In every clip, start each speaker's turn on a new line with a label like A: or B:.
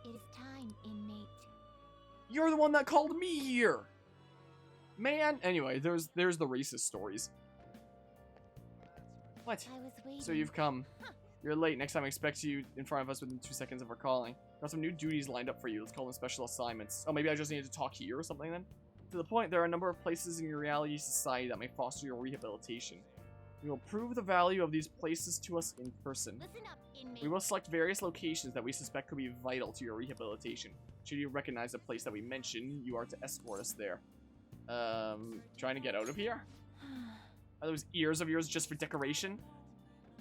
A: It is time, inmate.
B: You're the one that called me here! Man! Anyway, there's the racist stories. What?
A: I was waiting.
B: So you've come. You're late. Next time I expect you in front of us within 2 seconds of our calling. Got some new duties lined up for you. Let's call them special assignments. Oh, maybe I just need to talk here or something then? To the point, there are a number of places in your reality society that may foster your rehabilitation. We will prove the value of these places to us in person.
A: Listen up, inmate.
B: We will select various locations that we suspect could be vital to your rehabilitation. Should you recognize a place that we mention, you are to escort us there. Trying to get out of here? Are those ears of yours just for decoration?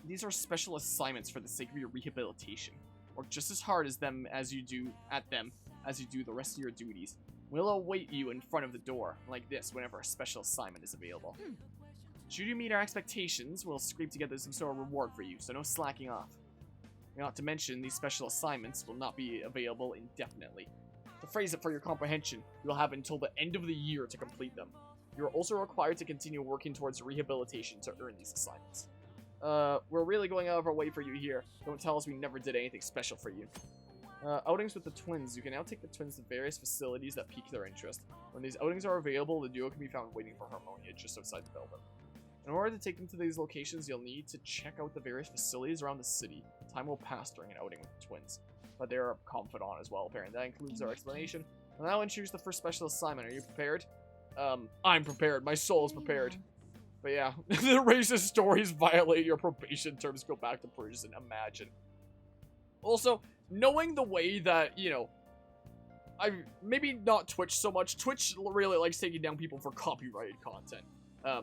B: These are special assignments for the sake of your rehabilitation. Work just as hard as you do the rest of your duties. We'll await you in front of the door, like this, whenever a special assignment is available. Should you meet our expectations, we'll scrape together some sort of reward for you, so no slacking off. Not to mention, these special assignments will not be available indefinitely. To phrase it for your comprehension, you will have until the end of the year to complete them. You are also required to continue working towards rehabilitation to earn these assignments. We're really going out of our way for you here. Don't tell us we never did anything special for you. Outings with the twins. You can now take the twins to various facilities that pique their interest. When these outings are available, the duo can be found waiting for Harmonia just outside the building. In order to take them to these locations, you'll need to check out the various facilities around the city. Time will pass during an outing with the twins. But they're a confidant as well, apparently. That includes our explanation. We'll now introduce the first special assignment. Are you prepared? I'm prepared. My soul is prepared. But yeah, the racist stories violate your probation terms. Go back to prison. Imagine. Also, knowing the way that, you know, maybe not Twitch so much. Twitch really likes taking down people for copyrighted content.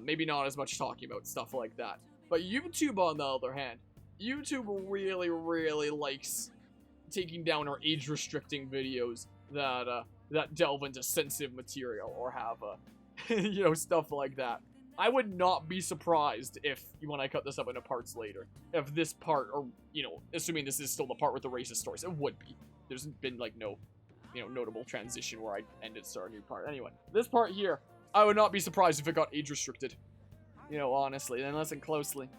B: Maybe not as much talking about stuff like that. But YouTube, on the other hand, YouTube really, really likes taking down our age-restricting videos that delve into sensitive material or have, you know, stuff like that. I would not be surprised if, when I cut this up into parts later, if this part, or, you know, assuming this is still the part with the racist stories, it would be. There's been, like, no, you know, notable transition where I ended, start a new part. Anyway, this part here, I would not be surprised if it got age-restricted. You know, honestly. Then listen closely.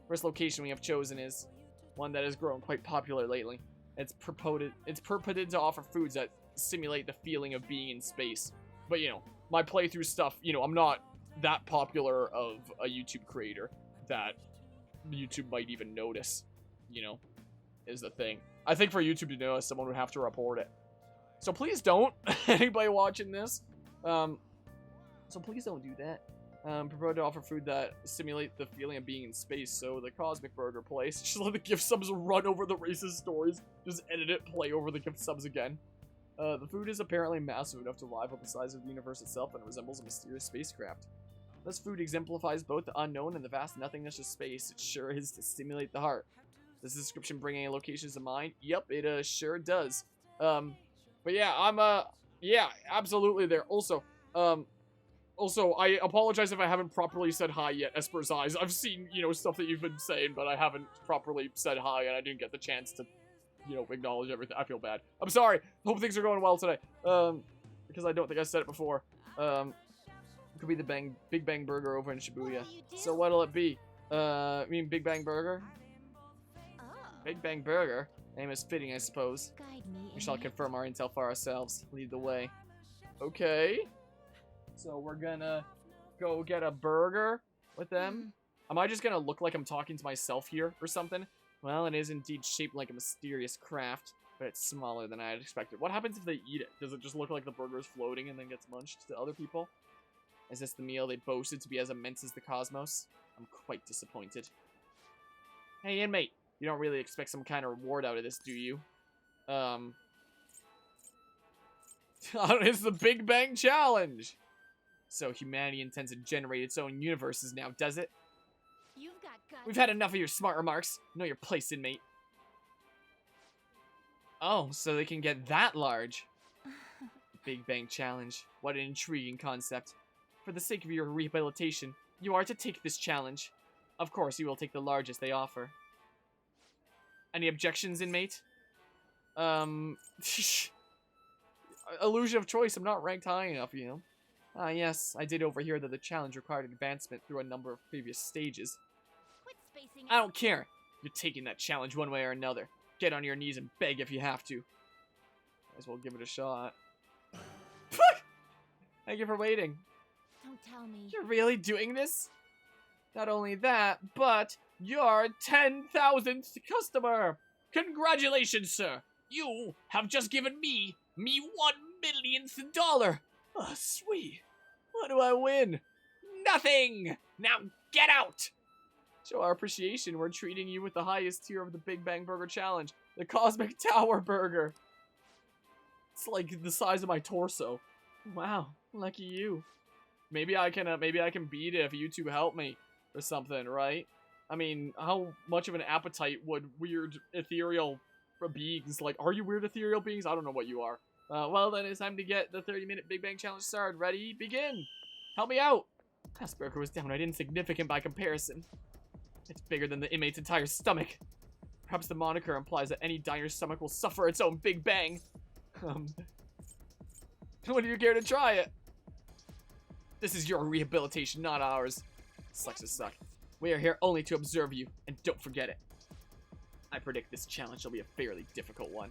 B: First location we have chosen is one that has grown quite popular lately. It's purported to offer foods that simulate the feeling of being in space. But, you know, my playthrough stuff, you know, I'm not that popular of a YouTube creator that YouTube might even notice, you know, is the thing. I think for YouTube to notice, someone would have to report it. So please don't, anybody watching this, so please don't do that. Purport to offer food that simulate the feeling of being in space, so the Cosmic Burger place. Just let the gift subs run over the racist stories. Just edit it, play over the gift subs again. The food is apparently massive enough to rival the size of the universe itself and resembles a mysterious spacecraft. This food exemplifies both the unknown and the vast nothingness of space. It sure is to stimulate the heart. Does the description bring any locations to mind? Yep, it sure does. But yeah, yeah, absolutely there. Also, I apologize if I haven't properly said hi yet, Esper's Eyes. I've seen, you know, stuff that you've been saying, but I haven't properly said hi, and I didn't get the chance to, you know, acknowledge everything. I feel bad. I'm sorry. Hope things are going well today. Because I don't think I said it before. It could be the Big Bang Burger over in Shibuya. So what'll it be? I mean Big Bang Burger?
A: Oh.
B: Big Bang Burger? Name is fitting, I suppose.
A: Guide me,
B: We shall
A: inmate.
B: confirm our intel for ourselves. Lead the way. Okay. So we're gonna go get a burger with them. Am I just gonna look like I'm talking to myself here or something? Well, it is indeed shaped like a mysterious craft, but it's smaller than I had expected. What happens if they eat it? Does it just look like the burger is floating and then gets munched to other people? Is this the meal they boasted to be as immense as the cosmos? I'm quite disappointed. Hey, inmate. You don't really expect some kind of reward out of this, do you? It's the Big Bang Challenge! So humanity intends to generate its own universes now, does it?
A: You've got guts.
B: We've had enough of your smart remarks. Know your place, inmate. Oh, so they can get that large. Big Bang Challenge. What an intriguing concept. For the sake of your rehabilitation, you are to take this challenge. Of course, you will take the largest they offer. Any objections, inmate? Illusion of choice. I'm not ranked high enough, you know. Ah, yes, I did overhear that the challenge required advancement through a number of previous stages.
A: Quit spacing
B: I
A: out.
B: don't care. You're taking that challenge one way or another. Get on your knees and beg if you have to. Might as well give it a shot. Thank you for waiting.
A: Don't tell me.
B: You're really doing this? Not only that, but you're 10,000th customer! Congratulations, sir! You have just given me $1,000,000th! Oh, sweet. What do I win? Nothing! Now get out! Show our appreciation, we're treating you with the highest tier of the Big Bang Burger Challenge, the Cosmic Tower Burger. It's like the size of my torso. Wow, lucky you. Maybe I can beat it if you two help me or something, right? I mean, how much of an appetite would weird ethereal beings, like, are you weird ethereal beings? I don't know what you are. Well, then it's time to get the 30-minute Big Bang Challenge started. Ready? Begin! Help me out! This burger was downright insignificant by comparison. It's bigger than the inmate's entire stomach. Perhaps the moniker implies that any diner's stomach will suffer its own Big Bang. When do you care to try it? This is your rehabilitation, not ours. Sucks to suck. We are here only to observe you, and don't forget it. I predict this challenge will be a fairly difficult one.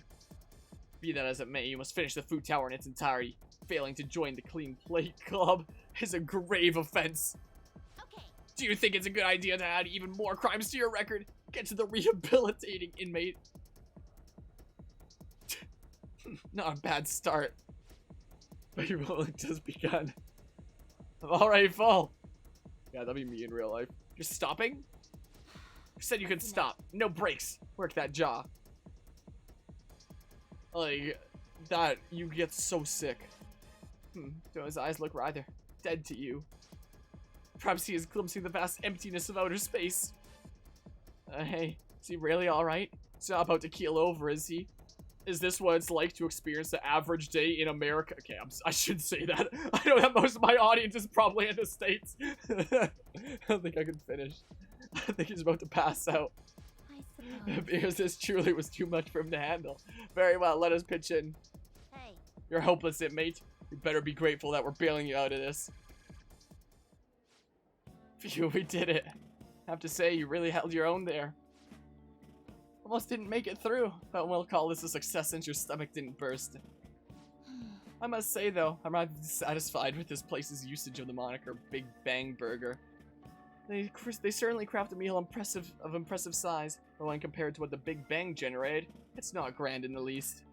B: Be that as it may, you must finish the food tower in its entirety. Failing to join the Clean Plate Club is a grave offense.
A: Okay.
B: Do you think it's a good idea to add even more crimes to your record? Get to the rehabilitating inmate. Not a bad start. But your rolling just begun. I'm already full. Yeah, that'd be me in real life. You're stopping? You said you could stop. No breaks. Work that jaw. Like, that, you get so sick. Do his eyes look rather dead to you? Perhaps he is glimpsing the vast emptiness of outer space. Hey, is he really alright? He's not about to keel over, is he? Is this what it's like to experience the average day in America? Okay, I shouldn't say that. I know that most of my audience is probably in the States. I don't think I can finish. I think he's about to pass out.
A: I suppose.
B: Because this truly was too much for him to handle. Very well, let us pitch in.
A: Hey.
B: You're hopeless, inmate. You better be grateful that we're bailing you out of this. Phew, we did it. I have to say, you really held your own there. Almost didn't make it through, but we'll call this a success since your stomach didn't burst. I must say though, I'm not satisfied with this place's usage of the moniker Big Bang Burger. They certainly craft a meal of impressive size, but when compared to what the Big Bang generated, it's not grand in the least.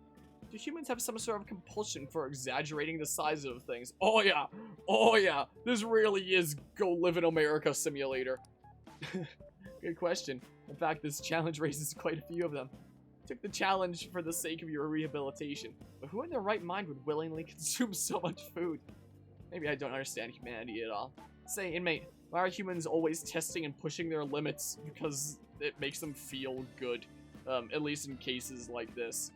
B: Do humans have some sort of compulsion for exaggerating the size of things? Oh yeah, this really is Go Live in America simulator. Good question. In fact, this challenge raises quite a few of them. Took the challenge for the sake of your rehabilitation, but who in their right mind would willingly consume so much food? Maybe I don't understand humanity at all. Say, inmate, why are humans always testing and pushing their limits? Because it makes them feel good. At least in cases like this.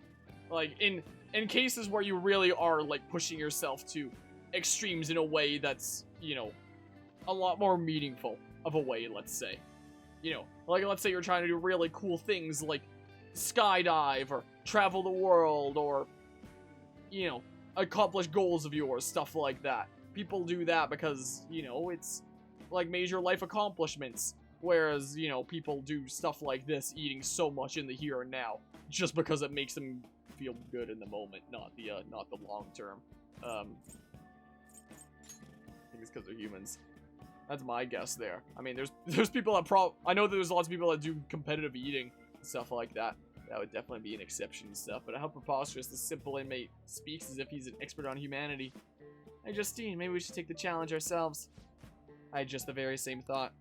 B: Like, in cases where you really are, like, pushing yourself to extremes in a way that's, you know, a lot more meaningful of a way, let's say. You know, like, let's say you're trying to do really cool things like skydive or travel the world or, you know, accomplish goals of yours, stuff like that. People do that because, you know, it's like major life accomplishments. Whereas, you know, people do stuff like this, eating so much in the here and now, just because it makes them feel good in the moment, not the long term. I think it's because they're humans. That's my guess there. I mean, there's people that I know there's lots of people that do competitive eating and stuff like that. That would definitely be an exception and stuff. But how preposterous this simple inmate speaks as if he's an expert on humanity. Hey, Justine, maybe we should take the challenge ourselves. I had just the very same thought.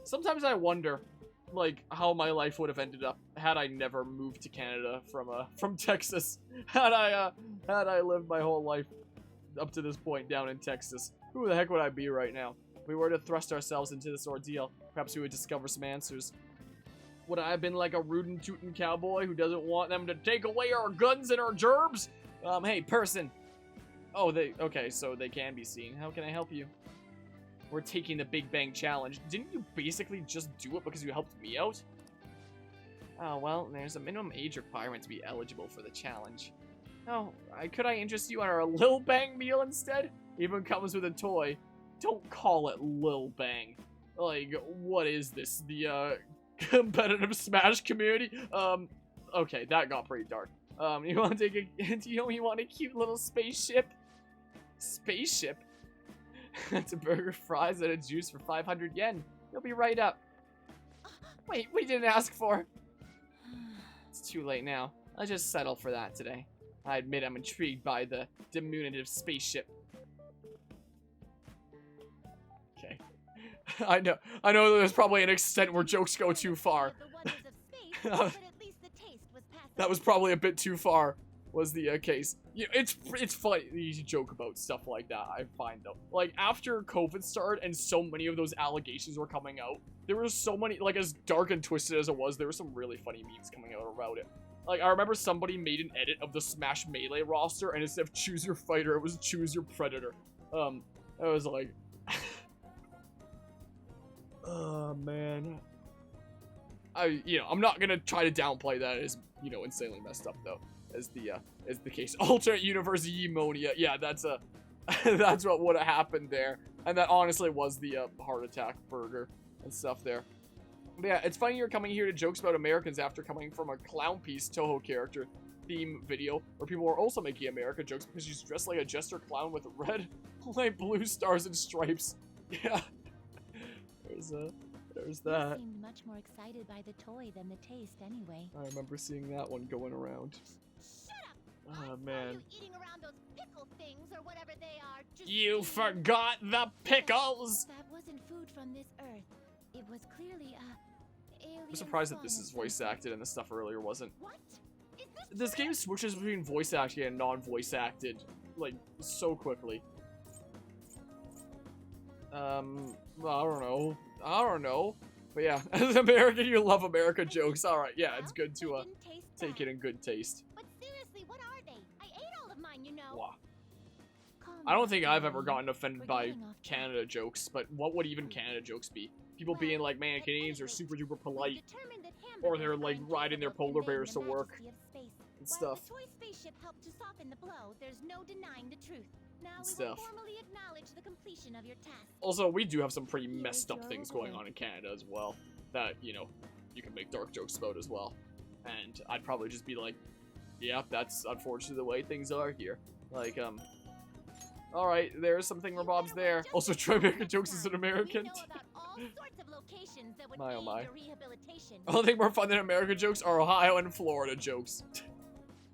B: Sometimes I wonder, like, how my life would have ended up had I never moved to Canada from Texas. Had I lived my whole life up to this point down in Texas. Who the heck would I be right now? If we were to thrust ourselves into this ordeal, perhaps we would discover some answers. Would I have been like a rootin' tootin' cowboy who doesn't want them to take away our guns and our gerbs? Hey, person. Oh, okay, so they can be seen. How can I help you? We're taking the Big Bang Challenge. Didn't you basically just do it because you helped me out? Oh, well, there's a minimum age requirement to be eligible for the challenge. Oh, could I interest you in our Lil Bang meal instead? Even comes with a toy. Don't call it Lil Bang. Like, what is this? The, competitive Smash community? Okay, that got pretty dark. You want to take a, you want a cute little spaceship? Spaceship? It's a burger, fries, and a juice for 500 yen. You'll be right up. Wait, we didn't ask for. It's too late now. I'll just settle for that today. I admit I'm intrigued by the diminutive spaceship. Okay. I know there's probably an extent where jokes go too far. That was probably a bit too far, was the case. Yeah, it's funny to joke about stuff like that, I find, though. Like, after COVID started and so many of those allegations were coming out, there were so many, like, as dark and twisted as it was, there were some really funny memes coming out about it. Like, I remember somebody made an edit of the Smash Melee roster, and instead of choose your fighter, it was choose your predator. I was like... oh, man. I'm not gonna try to downplay that as, insanely messed up, though, as the case. Alternate universe pneumonia. Yeah, that's that's what would have happened there. And that honestly was the heart attack burger and stuff there. But yeah, it's funny you're coming here to jokes about Americans after coming from a clown piece Toho character theme video where people are also making America jokes because she's dressed like a jester clown with red, light blue stars and stripes. Yeah. There's that.
A: You seemed much more excited by the toy than the taste anyway.
B: I remember seeing that one going around.
A: Shut up!
B: Oh, man.
A: You eating around those pickle things or whatever they are. Just
B: You forgot the pickles!
A: That wasn't food from this earth. It was clearly alien.
B: I'm surprised that
A: fun
B: this is
A: of
B: voice
A: some
B: acted and the stuff earlier wasn't.
A: What? Is
B: This game switches between voice acting and non-voice acted, like, so quickly. I don't know. But yeah, as an American, you love America jokes. Alright, yeah, it's good to take it in good taste.
A: But seriously, what are they? I ate all of mine, you know.
B: Wow.
A: Calm
B: I don't
A: down,
B: think I've ever
A: Ellie.
B: gotten offended
A: We're
B: by
A: getting off track.
B: Canada jokes, but what would even Canada jokes be? People being like, man, Canadians are super duper polite or they're like riding their polar bears to work and stuff.
A: While the toy spaceship helped to soften the blow, there's no denying the truth. Now we
B: Stuff.
A: will formally acknowledge the completion of your task.
B: Also, we do have some pretty messed up things going on in Canada as well that, you can make dark jokes about as well. And I'd probably just be like, yeah, that's unfortunately the way things are here. Like, alright, there's something where Bob's there. Also, try making jokes as an American.
A: We know about all sorts of locations that would
B: My, oh
A: aid
B: my.
A: your rehabilitation.
B: Only thing more fun than American jokes are Ohio and Florida jokes.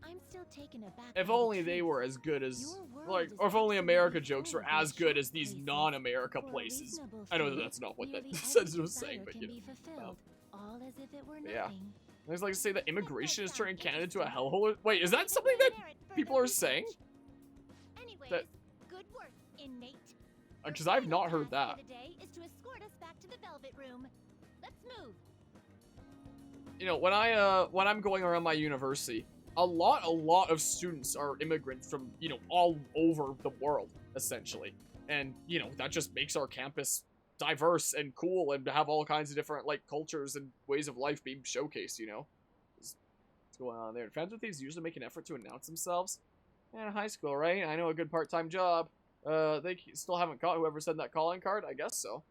A: I'm still taken aback
B: If
A: by the
B: only they
A: truth.
B: were as good as,
A: Your world
B: like,
A: is
B: or if only
A: absolutely
B: America jokes
A: full
B: were
A: of
B: as good as
A: short
B: these
A: places.
B: non-America
A: For a
B: places.
A: reasonable
B: I know that
A: fee,
B: that's not what that
A: nearly
B: sentence
A: every
B: was saying,
A: desire
B: but
A: can
B: you know.
A: be fulfilled, all as if it were
B: Yeah.
A: nothing.
B: I was like to say that immigration is turning Canada into a hellhole. Wait, is that something that people are saying?
A: Anyways,
B: That-
A: good work, inmate.
B: Because I've not heard that.
A: Today is to escort us back to the Velvet Room. Let's move.
B: When I'm going around my university, a lot of students are immigrants from, all over the world, essentially. And, that just makes our campus diverse and cool and have all kinds of different, like, cultures and ways of life being showcased, What's going on there? Phantom Thieves usually make an effort to announce themselves. Yeah, high school, right? I know a good part-time job. They still haven't caught whoever sent that calling card? I guess so.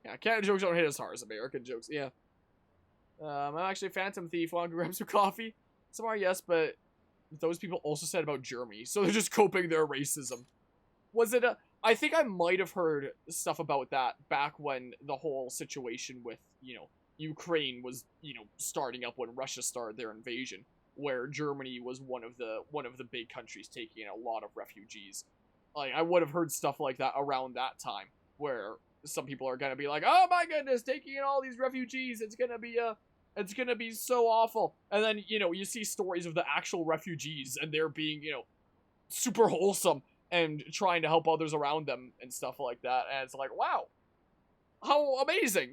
B: Yeah, Canada jokes don't hit as hard as American jokes, yeah. I'm actually a Phantom Thief. Want to grab some coffee? Somewhere, yes, but those people also said about Germany, so they're just coping their racism. Was it I think I might have heard stuff about that back when the whole situation with, Ukraine was, starting up when Russia started their invasion, where Germany was one of the big countries taking in a lot of refugees. Like, I would have heard stuff like that around that time, where some people are gonna be like, oh my goodness, taking in all these refugees, it's gonna be so awful. And then, you see stories of the actual refugees, and they're being, super wholesome, and trying to help others around them, and stuff like that, and it's like, wow, how amazing,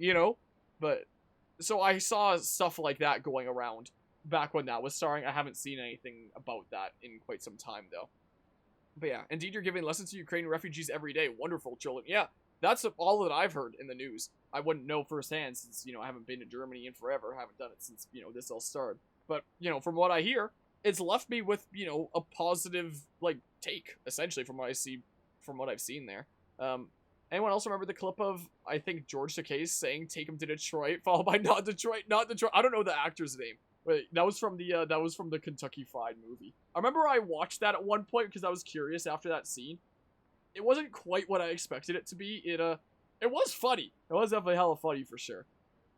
B: But, so I saw stuff like that going around back when that was starting. I haven't seen anything about that in quite some time, though. But yeah, indeed, you're giving lessons to Ukrainian refugees every day. Wonderful, children. Yeah, that's all that I've heard in the news. I wouldn't know firsthand since, I haven't been to Germany in forever. I haven't done it since, this all started. But, from what I hear, it's left me with, a positive, like, take, essentially, from what I've seen there. Anyone else remember the clip of, I think, George Takei saying, take him to Detroit, followed by not Detroit, not Detroit? I don't know the actor's name. Wait, that was from the Kentucky Fried movie. I remember I watched that at one point because I was curious after that scene. It wasn't quite what I expected it to be. It was funny. It was definitely hella funny for sure.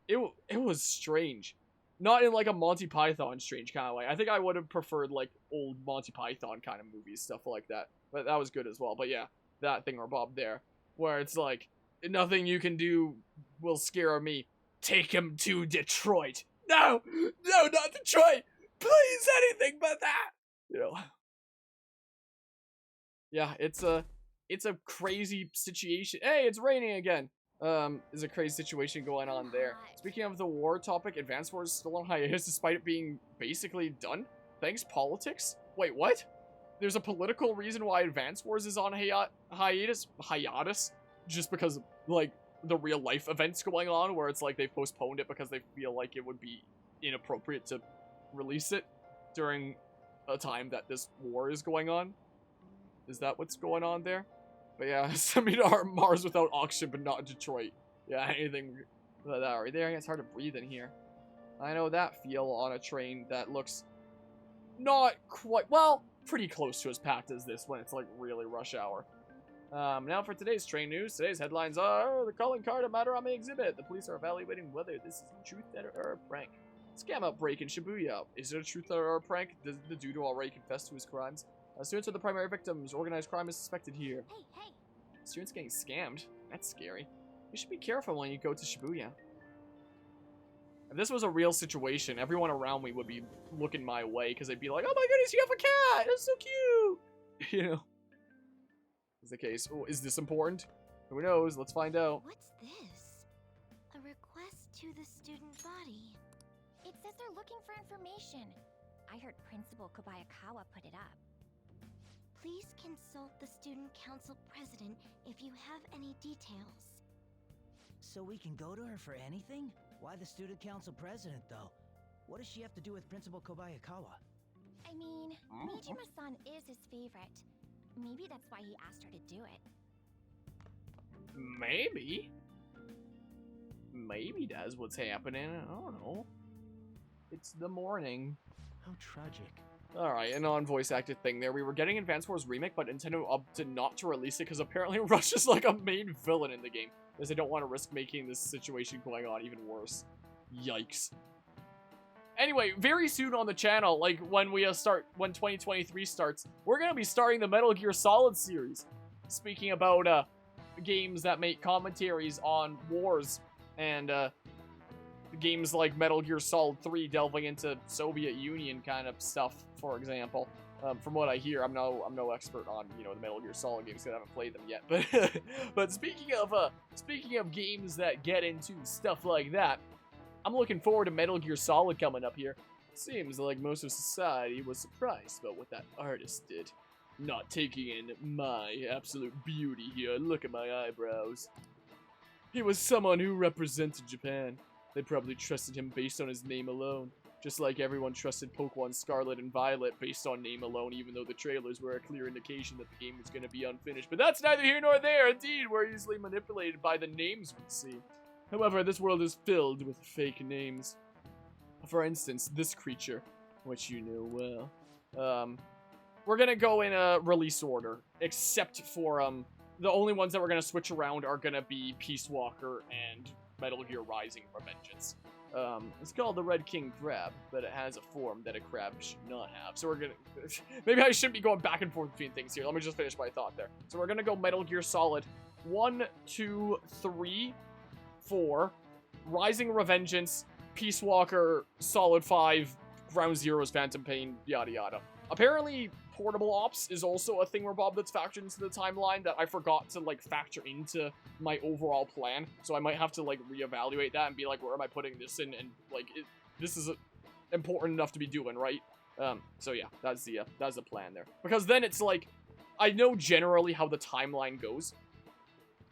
B: It was strange. Not in like a Monty Python strange kind of way. I think I would have preferred like old Monty Python kind of movies, stuff like that. But that was good as well. But yeah, that thing or Bob there, where it's like, nothing you can do will scare me. Take him to Detroit. No, not Detroit. Please, anything but that. You know. Yeah, it's a crazy situation. Hey, it's raining again. There's a crazy situation going on there. Speaking of the war topic, Advance Wars is still on hiatus despite it being basically done. Thanks, politics? Wait, what? There's a political reason why Advance Wars is on hiatus? Just because, like, the real life events going on where it's like they've postponed it because they feel like it would be inappropriate to release it during a time that this war is going on. Is that what's going on there? But yeah, send me to Mars without oxygen, but not Detroit. Yeah, anything like that right there. It's hard to breathe in here. I know that feel on a train that looks not quite, well, pretty close to as packed as this when it's like really rush hour. Now for today's train news. Today's headlines are the calling card of matter on the exhibit. The police are evaluating whether this is a truth or a prank. Scam outbreak in Shibuya. Is it a truth or a prank? Does the dude already confess to his crimes? Students are the primary victims. Organized crime is suspected here.
A: Hey.
B: Students getting scammed. That's scary. You should be careful when you go to Shibuya. If this was a real situation, everyone around me would be looking my way because they'd be like, "Oh my goodness, you have a cat! That's so cute!" You know. Is the case. Oh, is this important? Who knows? Let's find out.
A: What's this? A request to the student body. It says they're looking for information. I heard Principal Kobayakawa put it up. Please consult the student council president if you have any details.
C: So we can go to her for anything? Why the student council president, though? What does she have to do with Principal Kobayakawa?
A: I mean, Nijima-san is his favorite. Maybe that's why he asked her to do it.
B: Maybe. Maybe that's what's happening. I don't know. It's the morning.
C: How tragic.
B: Alright, a non-voice acted thing there. We were getting Advance Wars Remake, but Nintendo opted not to release it because apparently Rush is like a main villain in the game. Because they don't want to risk making this situation going on even worse. Yikes. Anyway, very soon on the channel, like when we when 2023 starts, we're gonna be starting the Metal Gear Solid series. Speaking about games that make commentaries on wars and games like Metal Gear Solid 3 delving into Soviet Union kind of stuff, for example. From what I hear, I'm no expert on, you know, the Metal Gear Solid games because I haven't played them yet. But speaking of games that get into stuff like that, I'm looking forward to Metal Gear Solid coming up here. Seems like most of society was surprised about what that artist did. Not taking in my absolute beauty here. Look at my eyebrows. He was someone who represented Japan. They probably trusted him based on his name alone. Just like everyone trusted Pokemon Scarlet and Violet based on name alone, even though the trailers were a clear indication that the game was going to be unfinished. But that's neither here nor there. Indeed, we're easily manipulated by the names we see. However, this world is filled with fake names. For instance, this creature, which you know well. We're going to go in a release order, except for, the only ones that we're going to switch around are going to be Peace Walker and Metal Gear Rising: Revengeance. It's called the Red King Crab, but it has a form that a crab should not have. So we're gonna... Maybe I shouldn't be going back and forth between things here. Let me just finish my thought there. So we're gonna go Metal Gear Solid 1, 2, 3, 4, Rising: Revengeance, Peace Walker, Solid 5, Ground Zeroes, Phantom Pain, yada yada. Apparently, Portable Ops is also a thing where Bob that's factored into the timeline that I forgot to, like, factor into my overall plan. So I might have to, like, reevaluate that and be like, where am I putting this in? And, like, this is important enough to be doing, right? So yeah, that's the plan there. Because then it's like, I know generally how the timeline goes.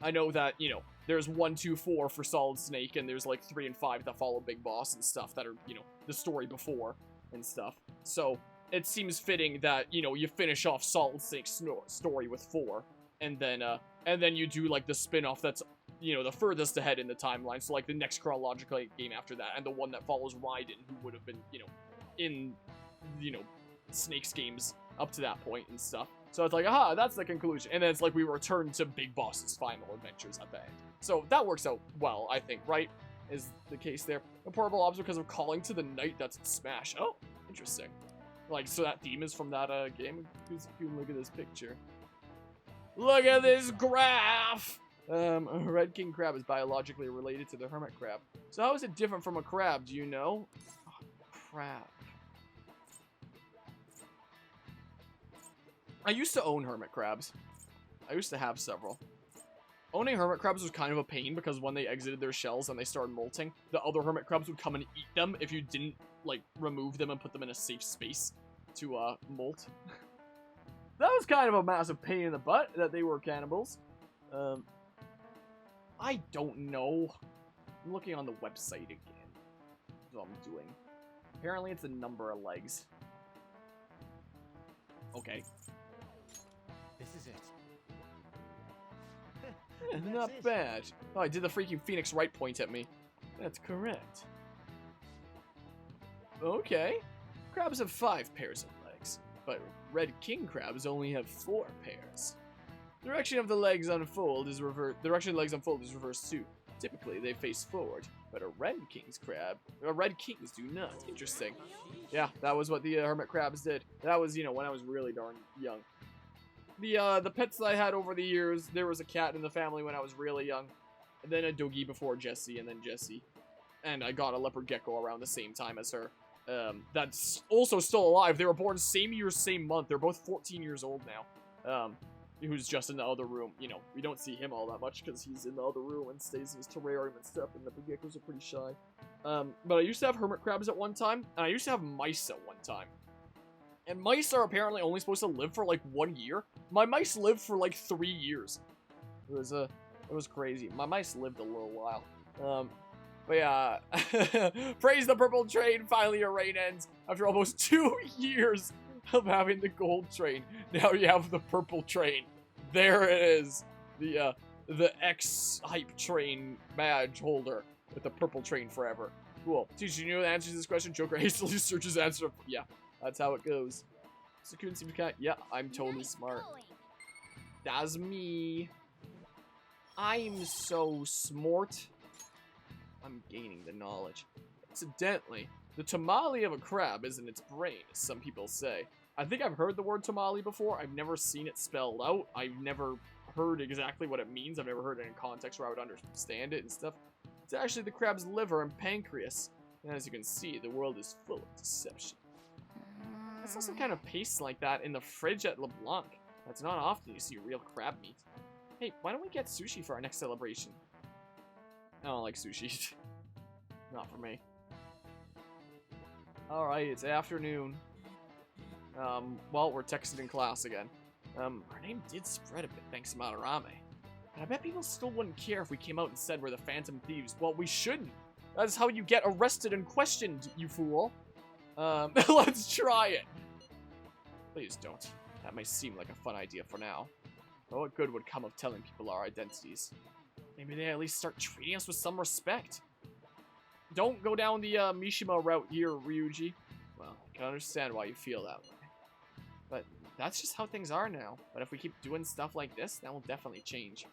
B: I know that, you know, there's 1, 2, 4 for Solid Snake, and there's, like, 3 and 5 that follow Big Boss and stuff that are, you know, the story before and stuff. So it seems fitting that, you know, you finish off Solid Snake's story with 4, and then you do, like, the spin-off that's you know, the furthest ahead in the timeline. So, like, the next chronological game after that, and the one that follows Raiden, who would have been, you know, in, you know, Snake's games up to that point and stuff. So it's like, aha, that's the conclusion. And then it's like we return to Big Boss's final adventures at the end. So that works out well, I think, right? Is the case there. A portable object because of calling to the knight that's in Smash. Oh, interesting. Like, so that theme is from that game. If you look at this picture. Look at this graph! A red king crab is biologically related to the hermit crab. So how is it different from a crab, do you know? Oh, crab. I used to own hermit crabs. I used to have several. Owning hermit crabs was kind of a pain because when they exited their shells and they started molting, the other hermit crabs would come and eat them if you didn't, like, remove them and put them in a safe space to, molt. That was kind of a massive pain in the butt that they were cannibals. I don't know. I'm looking on the website again. That's what I'm doing. Apparently it's a number of legs. Okay.
C: This is it.
B: Not bad. Oh, I did the freaking Phoenix Wright point at me. That's correct. Okay. Crabs have 5 pairs of legs, but red king crabs only have 4 pairs. The direction of the legs unfold is reversed. The direction of the legs unfold is reversed too. Typically, they face forward, but red kings do not. Interesting. Yeah, that was what the hermit crabs did. That was, you know, when I was really darn young. The pets that I had over the years, there was a cat in the family when I was really young, and then a doggy before Jessie, and then Jessie. And I got a leopard gecko around the same time as her. That's also still alive. They were born same year, same month. They're both 14 years old now. Who's just in the other room. You know, we don't see him all that much because he's in the other room and stays in his terrarium and stuff, and the geckos are pretty shy. But I used to have hermit crabs at one time, and I used to have mice at one time. And mice are apparently only supposed to live for like 1 year. My mice lived for like 3 years. It was crazy. My mice lived a little while. But yeah, praise the purple train. Finally, your reign ends after almost 2 years of having the gold train. Now you have the purple train. There it is. The X hype train badge holder with the purple train forever. Cool. Teacher, you know the answer to this question? Joker hastily searches answer. Yeah, that's how it goes. Sakun seems kind of, yeah, I'm totally smart. That's me. I'm so smart. I'm gaining the knowledge. Incidentally, the tamale of a crab is in its brain, as some people say. I think I've heard the word tamale before. I've never seen it spelled out. I've never heard exactly what it means. I've never heard it in context where I would understand it and stuff. It's actually the crab's liver and pancreas. And as you can see, the world is full of deception. I saw some kind of paste like that in the fridge at LeBlanc. That's not often you see real crab meat. Hey, why don't we get sushi for our next celebration? I don't like sushi. Not for me. Alright, it's afternoon. Well, we're texting in class again. Our name did spread a bit thanks to Madarame. But I bet people still wouldn't care if we came out and said we're the Phantom Thieves. Well, we shouldn't. That's how you get arrested and questioned, you fool. Let's try it. Please don't. That may seem like a fun idea for now. But what good would come of telling people our identities? Maybe they at least start treating us with some respect. Don't go down the Mishima route here, Ryuji. Well, I can understand why you feel that way. But that's just how things are now. But if we keep doing stuff like this, that will definitely change.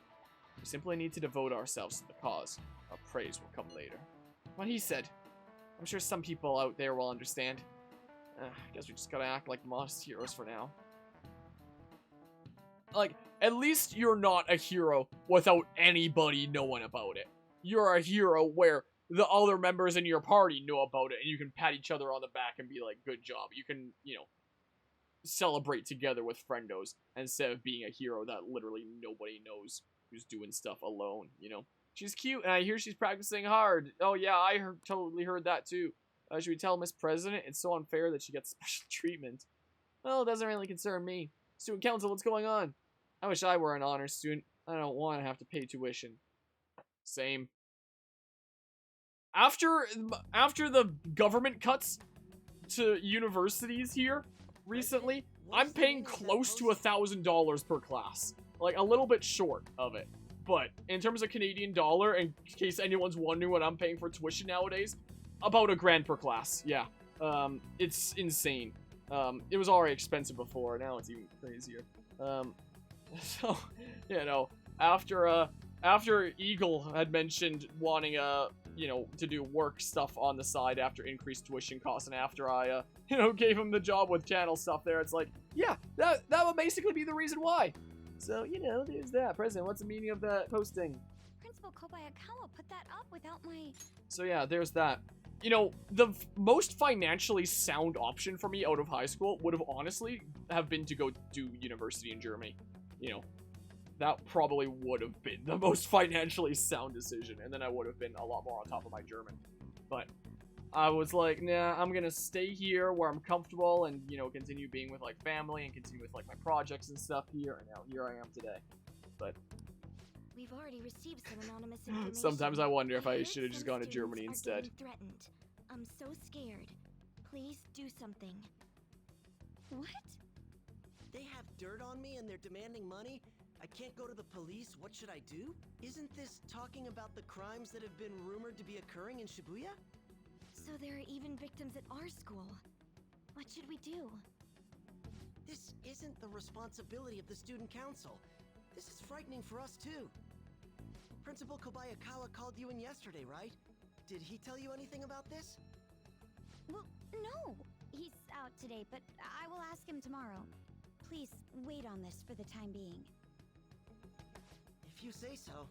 B: We simply need to devote ourselves to the cause. Our praise will come later. What he said. I'm sure some people out there will understand. I guess we just gotta act like modest heroes for now. Like, at least you're not a hero without anybody knowing about it. You're a hero where the other members in your party know about it, and you can pat each other on the back and be like, good job. You can, you know, celebrate together with friendos instead of being a hero that literally nobody knows who's doing stuff alone, you know? She's cute, and I hear she's practicing hard. Oh yeah, I totally heard that too. Should we tell Miss President? It's so unfair that she gets special treatment. Well, it doesn't really concern me. Student council, what's going on? I wish I were an honor student. I don't want to have to pay tuition. Same. After the government cuts to universities here recently, I'm paying close to $1,000 per class. Like, a little bit short of it. But in terms of Canadian dollar, in case anyone's wondering what I'm paying for tuition nowadays, about $1,000 per class. Yeah. It's insane. It was already expensive before. Now it's even crazier. So, you know, after Eagle had mentioned wanting, you know, to do work stuff on the side after increased tuition costs, and after I, you know, gave him the job with channel stuff there, it's like, yeah, that would basically be the reason why. So, you know, there's that. President, what's the meaning of that posting?
A: Principal Kobayakawa put that up without my...
B: So yeah, there's that. You know, the most financially sound option for me out of high school would have honestly have been to go do university in Germany. You know, that probably would have been the most financially sound decision, and then I would have been a lot more on top of my German. But I was like, nah, I'm gonna stay here where I'm comfortable and, you know, continue being with, like, family and continue with, like, my projects and stuff here, and now here I am today. But
A: We've already received some anonymous information.
B: sometimes I wonder if I
A: heard
B: should have just
A: some
B: gone to
A: students
B: Germany
A: are
B: instead.
A: getting threatened. I'm so scared. Please do something. What?
D: They have dirt on me and they're demanding money? I can't go to the police, what should I do? Isn't this talking about the crimes that have been rumored to be occurring in Shibuya?
A: So there are even victims at our school. What should we do?
D: This isn't the responsibility of the student council. This is frightening for us too. Principal Kobayakawa called you in yesterday, right? Did he tell you anything about this?
A: Well, no. He's out today, but I will ask him tomorrow. Please wait on this for the time being.
D: If you say so.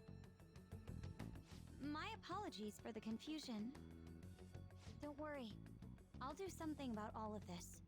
A: My apologies for the confusion. Don't worry. I'll do something about all of this.